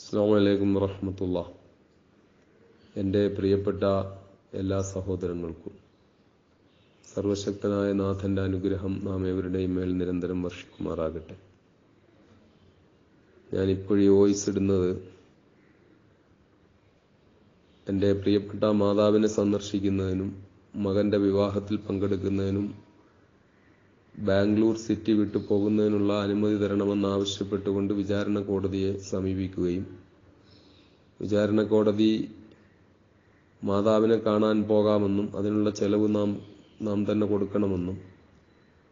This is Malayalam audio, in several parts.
അസ്സലാമു അലൈക്കും വറഹ്മത്തുള്ളാഹി. എൻ്റെ പ്രിയപ്പെട്ട എല്ലാ സഹോദരങ്ങൾക്കും സർവശക്തനായ നാഥൻ്റെ അനുഗ്രഹം നാം ഏവരുടെയും മേൽ നിരന്തരം വർഷിക്കുമാറാകട്ടെ. ഞാനിപ്പോഴീ വോയിസ് ഇടുന്നത് എൻ്റെ പ്രിയപ്പെട്ട മാതാവിനെ സന്ദർശിക്കുന്നതിനും മകൻ്റെ വിവാഹത്തിൽ പങ്കെടുക്കുന്നതിനും ബാംഗ്ലൂർ സിറ്റി വിട്ടു പോകുന്നതിനുള്ള അനുമതി തരണമെന്നാവശ്യപ്പെട്ടുകൊണ്ട് വിചാരണ കോടതിയെ സമീപിക്കുകയും വിചാരണ കോടതി മാതാവിനെ കാണാൻ പോകാമെന്നും അതിനുള്ള ചെലവ് നാം തന്നെ കൊടുക്കണമെന്നും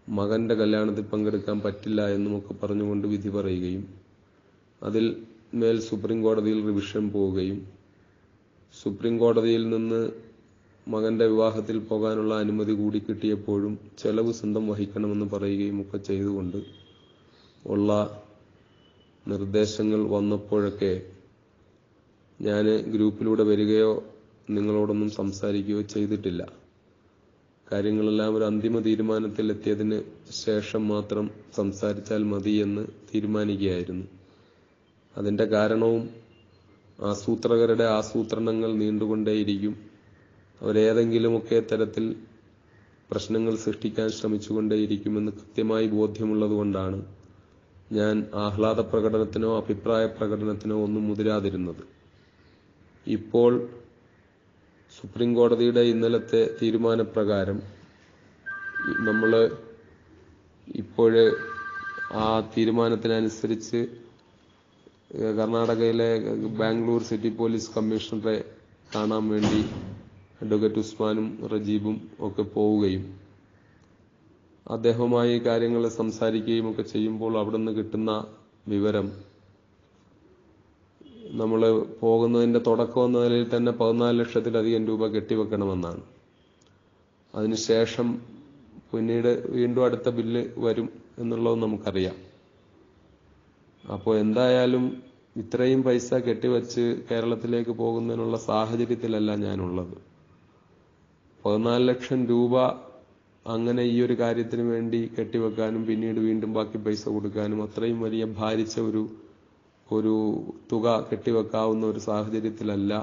മകൻ്റെ കല്യാണത്തിൽ പങ്കെടുക്കാൻ പറ്റില്ല എന്നുമൊക്കെ പറഞ്ഞുകൊണ്ട് വിധി പറയുകയും അതിൽ മേൽ സുപ്രീം കോടതിയിൽ റിവിഷൻ പോവുകയും സുപ്രീം കോടതിയിൽ നിന്ന് മകൻ്റെ വിവാഹത്തിൽ പോകാനുള്ള അനുമതി കൂടി കിട്ടിയപ്പോഴും ചെലവ് സ്വന്തം വഹിക്കണമെന്ന് പറയുകയും ഒക്കെ ചെയ്തുകൊണ്ട് ഉള്ള നിർദ്ദേശങ്ങൾ വന്നപ്പോഴൊക്കെ ഞാൻ ഗ്രൂപ്പിലൂടെ വരികയോ നിങ്ങളോടൊന്നും സംസാരിക്കുകയോ ചെയ്തിട്ടില്ല. കാര്യങ്ങളെല്ലാം ഒരു അന്തിമ തീരുമാനത്തിൽ എത്തിയതിന് ശേഷം മാത്രം സംസാരിച്ചാൽ മതി എന്ന് തീരുമാനിക്കുകയായിരുന്നു. അതിൻ്റെ കാരണവും ആസൂത്രകരുടെ ആസൂത്രണങ്ങൾ നീണ്ടുകൊണ്ടേയിരിക്കും. അവരേതെങ്കിലുമൊക്കെ തരത്തിൽ പ്രശ്നങ്ങൾ സൃഷ്ടിക്കാൻ ശ്രമിച്ചുകൊണ്ടേയിരിക്കുമെന്ന് കൃത്യമായി ബോധ്യമുള്ളതുകൊണ്ടാണ് ഞാൻ ആഹ്ലാദ പ്രകടനത്തിനോ അഭിപ്രായ പ്രകടനത്തിനോ ഒന്നും മുതിരാതിരുന്നത്. ഇപ്പോൾ സുപ്രീം കോടതിയുടെ ഇന്നലത്തെ തീരുമാനപ്രകാരം നമ്മൾ ഇപ്പോഴ് ആ തീരുമാനത്തിനനുസരിച്ച് കർണാടകയിലെ ബാംഗ്ലൂർ സിറ്റി പോലീസ് കമ്മീഷണറെ കാണാൻ വേണ്ടി അഡ്വക്കേറ്റ് ഉസ്മാനും റജീബും ഒക്കെ പോവുകയും അദ്ദേഹവുമായി കാര്യങ്ങൾ സംസാരിക്കുകയും ഒക്കെ ചെയ്യുമ്പോൾ അവിടെ നിന്ന് കിട്ടുന്ന വിവരം നമ്മൾ പോകുന്നതിൻ്റെ തുടക്കം എന്ന നിലയിൽ തന്നെ 14 ലക്ഷത്തിലധികം രൂപ കെട്ടിവെക്കണമെന്നാണ്. അതിനുശേഷം പിന്നീട് വീണ്ടും അടുത്ത ബില്ല് വരും എന്നുള്ളത് നമുക്കറിയാം. അപ്പോൾ എന്തായാലും ഇത്രയും പൈസ കെട്ടിവെച്ച് കേരളത്തിലേക്ക് പോകുന്നതിനുള്ള സാഹചര്യത്തിലല്ല ഞാനുള്ളത്. 14 ലക്ഷം രൂപ അങ്ങനെ ഈ ഒരു കാര്യത്തിന് വേണ്ടി കെട്ടിവെക്കാനും പിന്നീട് വീണ്ടും ബാക്കി പൈസ കൊടുക്കാനും അത്രയും വലിയ ഭാരിച്ച ഒരു തുക കെട്ടിവെക്കാവുന്ന ഒരു സാഹചര്യത്തിലല്ല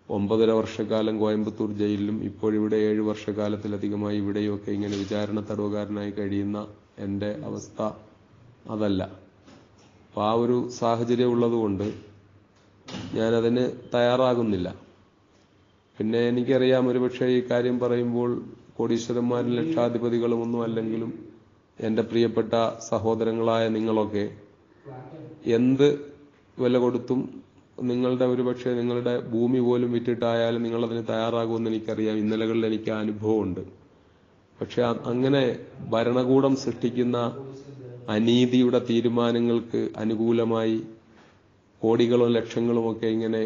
9.5 വർഷക്കാലം കോയമ്പത്തൂർ ജയിലിലും ഇപ്പോഴിവിടെ 7 വർഷക്കാലത്തിലധികമായി ഇവിടെയൊക്കെ ഇങ്ങനെ വിചാരണ തടവുകാരനായി കഴിയുന്ന എൻ്റെ അവസ്ഥ അതല്ല. അപ്പോൾ ആ ഒരു സാഹചര്യം ഉള്ളതുകൊണ്ട് ഞാനതിന് തയ്യാറാകുന്നില്ല. പിന്നെ എനിക്കറിയാം, ഒരുപക്ഷെ ഈ കാര്യം പറയുമ്പോൾ കോടീശ്വരന്മാരും ലക്ഷാധിപതികളും ഒന്നും അല്ലെങ്കിലും എൻ്റെ പ്രിയപ്പെട്ട സഹോദരങ്ങളായ നിങ്ങളൊക്കെ എന്ത് വില കൊടുത്തും ഒരുപക്ഷെ നിങ്ങളുടെ ഭൂമി പോലും വിറ്റിട്ടായാലും നിങ്ങളതിന് തയ്യാറാകുമെന്ന് എനിക്കറിയാം. ഇന്നലകളിൽ എനിക്ക് ആ അനുഭവമുണ്ട്. പക്ഷെ അങ്ങനെ ഭരണകൂടം സൃഷ്ടിക്കുന്ന അനീതിയുടെ തീരുമാനങ്ങൾക്ക് അനുകൂലമായി കോടികളും ലക്ഷങ്ങളുമൊക്കെ ഇങ്ങനെ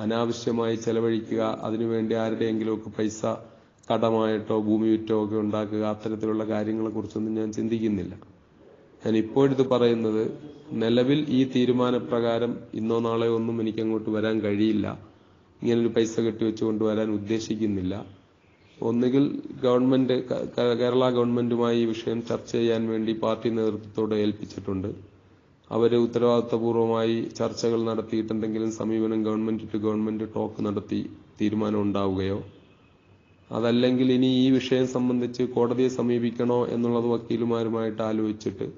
അനാവശ്യമായി ചെലവഴിക്കുക, അതിനുവേണ്ടി ആരുടെയെങ്കിലുമൊക്കെ പൈസ കടമായിട്ടോ ഭൂമി വിറ്റോ ഒക്കെ ഉണ്ടാക്കുക, അത്തരത്തിലുള്ള കാര്യങ്ങളെക്കുറിച്ചൊന്നും ഞാൻ ചിന്തിക്കുന്നില്ല. ഞാൻ ഇപ്പോഴിത് പറയുന്നത്, നിലവിൽ ഈ തീരുമാനപ്രകാരം ഇന്നോ നാളെയോ ഒന്നും എനിക്കങ്ങോട്ട് വരാൻ കഴിയില്ല. ഇങ്ങനൊരു പൈസ കെട്ടിവെച്ചുകൊണ്ട് വരാൻ ഉദ്ദേശിക്കുന്നില്ല. ഒന്നുകിൽ കേരള ഗവൺമെന്റുമായി ഈ വിഷയം ചർച്ച ചെയ്യാൻ വേണ്ടി പാർട്ടി നേതൃത്വത്തോട് ഏൽപ്പിച്ചിട്ടുണ്ട്. അവർ ഉത്തരവാദിത്വപൂർവമായി ചർച്ചകൾ നടത്തിയിട്ടുണ്ടെങ്കിലും സമീപനം ഗവൺമെന്റ് ടു ഗവൺമെന്റ് ടോക്ക് നടത്തി തീരുമാനം ഉണ്ടാവുകയോ, അതല്ലെങ്കിൽ ഇനി ഈ വിഷയം സംബന്ധിച്ച് കോടതിയെ സമീപിക്കണോ എന്നുള്ളത് വക്കീലുമാരുമായിട്ട് ആലോചിച്ചിട്ട്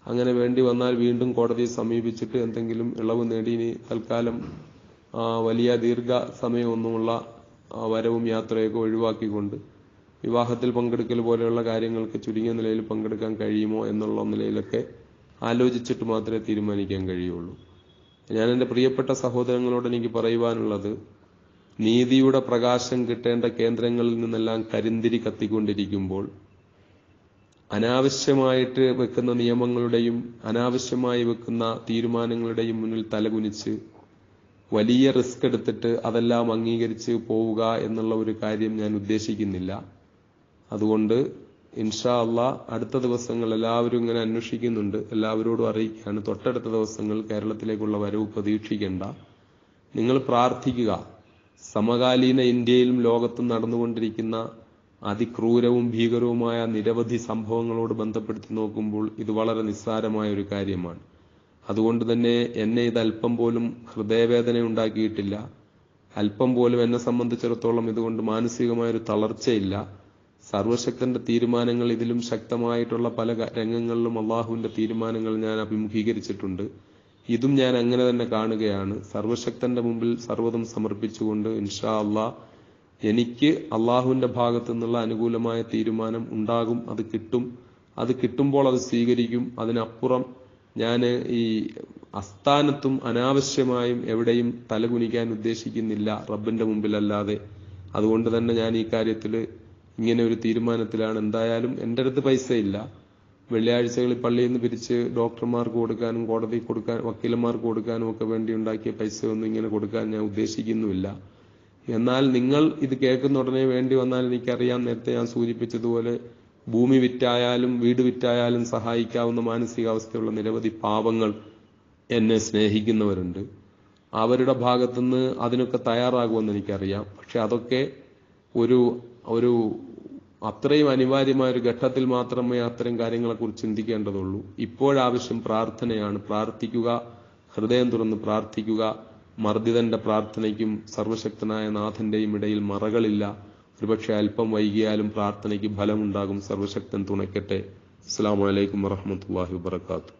അങ്ങനെ വേണ്ടി വന്നാൽ വീണ്ടും കോടതിയെ സമീപിച്ചിട്ട് എന്തെങ്കിലും ഇളവ് നേടി ഇനി തൽക്കാലം വലിയ ദീർഘ സമയമൊന്നുമുള്ള വരവും യാത്രയൊക്കെ ഒഴിവാക്കിക്കൊണ്ട് വിവാഹത്തിൽ പങ്കെടുക്കൽ പോലെയുള്ള കാര്യങ്ങൾക്ക് ചുരുങ്ങിയ നിലയിൽ പങ്കെടുക്കാൻ കഴിയുമോ എന്നുള്ള നിലയിലൊക്കെ ആലോചിച്ചിട്ട് മാത്രമേ തീരുമാനിക്കാൻ കഴിയുള്ളൂ. ഞാൻ എൻ്റെ പ്രിയപ്പെട്ട സഹോദരങ്ങളോട് എനിക്ക് പറയുവാനുള്ളത്, നീതിയുടെ പ്രകാശം കിട്ടേണ്ട കേന്ദ്രങ്ങളിൽ നിന്നെല്ലാം കരിന്തിരി കത്തിക്കൊണ്ടിരിക്കുമ്പോൾ അനാവശ്യമായിട്ട് വെക്കുന്ന നിയമങ്ങളുടെയും അനാവശ്യമായി വെക്കുന്ന തീരുമാനങ്ങളുടെയും മുന്നിൽ തലകുനിച്ച് വലിയ റിസ്ക് എടുത്തിട്ട് അതെല്ലാം അംഗീകരിച്ച് പോവുക എന്നുള്ള ഒരു കാര്യം ഞാൻ ഉദ്ദേശിക്കുന്നില്ല. അതുകൊണ്ട് ഇൻഷാ അള്ളാ അടുത്ത ദിവസങ്ങൾ എല്ലാവരും ഇങ്ങനെ അന്വേഷിക്കുന്നുണ്ട്, എല്ലാവരോടും അറിയിക്കുകയാണ്, തൊട്ടടുത്ത ദിവസങ്ങൾ കേരളത്തിലേക്കുള്ള വരവ് പ്രതീക്ഷിക്കേണ്ട. നിങ്ങൾ പ്രാർത്ഥിക്കുക. സമകാലീന ഇന്ത്യയിലും ലോകത്തും നടന്നുകൊണ്ടിരിക്കുന്ന അതിക്രൂരവും ഭീകരവുമായ നിരവധി സംഭവങ്ങളോട് ബന്ധപ്പെടുത്തി നോക്കുമ്പോൾ ഇത് വളരെ നിസ്സാരമായ ഒരു കാര്യമാണ്. അതുകൊണ്ട് തന്നെ എന്നെ ഇത് അല്പം പോലും ഹൃദയവേദന ഉണ്ടാക്കിയിട്ടില്ല. അല്പം പോലും എന്നെ സംബന്ധിച്ചിടത്തോളം ഇതുകൊണ്ട് മാനസികമായൊരു തളർച്ചയില്ല. സർവശക്തന്റെ തീരുമാനങ്ങൾ, ഇതിലും ശക്തമായിട്ടുള്ള പല രംഗങ്ങളിലും അള്ളാഹുവിന്റെ തീരുമാനങ്ങൾ ഞാൻ അഭിമുഖീകരിച്ചിട്ടുണ്ട്. ഇതും ഞാൻ അങ്ങനെ തന്നെ കാണുകയാണ്. സർവശക്തന്റെ മുമ്പിൽ സർവ്വതും സമർപ്പിച്ചുകൊണ്ട് ഇൻഷാ അള്ളാഹ് എനിക്ക് അള്ളാഹുവിന്റെ ഭാഗത്തു നിന്നുള്ള അനുകൂലമായ തീരുമാനം ഉണ്ടാകും. അത് കിട്ടും. അത് കിട്ടുമ്പോൾ അത് സ്വീകരിക്കും. അതിനപ്പുറം ഞാൻ ഈ അസ്ഥാനത്തും അനാവശ്യമായും എവിടെയും തലകുനിക്കാൻ ഉദ്ദേശിക്കുന്നില്ല, റബ്ബിന്റെ മുമ്പിലല്ലാതെ. അതുകൊണ്ട് തന്നെ ഞാൻ ഈ കാര്യത്തിൽ ഇങ്ങനെ ഒരു തീരുമാനത്തിലാണ്. എന്തായാലും എൻ്റെ അടുത്ത് പൈസയില്ല. വെള്ളിയാഴ്ചകളിൽ പള്ളിയിൽ നിന്ന് പിരിച്ച് ഡോക്ടർമാർക്ക് കൊടുക്കാനും കോടതി കൊടുക്കാൻ വക്കീലന്മാർക്ക് കൊടുക്കാനും ഒക്കെ വേണ്ടി ഉണ്ടാക്കിയ പൈസയൊന്നും ഇങ്ങനെ കൊടുക്കാൻ ഞാൻ ഉദ്ദേശിക്കുന്നുമില്ല. എന്നാൽ നിങ്ങൾ ഇത് കേൾക്കുന്ന ഉടനെ വേണ്ടി വന്നാൽ എനിക്കറിയാം, നേരത്തെ ഞാൻ സൂചിപ്പിച്ചതുപോലെ ഭൂമി വിറ്റായാലും വീട് വിറ്റായാലും സഹായിക്കാവുന്ന മാനസികാവസ്ഥയുള്ള നിരവധി പാവങ്ങൾ എന്നെ സ്നേഹിക്കുന്നവരുണ്ട്. അവരുടെ ഭാഗത്തുനിന്ന് അതിനൊക്കെ തയ്യാറാകുമെന്ന് എനിക്കറിയാം. പക്ഷെ അതൊക്കെ ഒരു അത്രയും അനിവാര്യമായ ഒരു ഘട്ടത്തിൽ മാത്രമേ അത്തരം കാര്യങ്ങളെക്കുറിച്ച് ചിന്തിക്കേണ്ടതുള്ളൂ. ഇപ്പോഴാവശ്യം പ്രാർത്ഥനയാണ്. പ്രാർത്ഥിക്കുക, ഹൃദയം തുറന്ന് പ്രാർത്ഥിക്കുക. മർദ്ദിതന്റെ പ്രാർത്ഥനയ്ക്കും സർവശക്തനായ നാഥന്റെയും ഇടയിൽ മറകളില്ല. ഒരുപക്ഷെ അല്പം വൈകിയാലും പ്രാർത്ഥനയ്ക്ക് ഫലമുണ്ടാകും. സർവശക്തൻ തുണയ്ക്കട്ടെ. അസ്സലാമു അലൈക്കും വറഹ്മത്തുള്ളാഹി വബറകാതുഹു.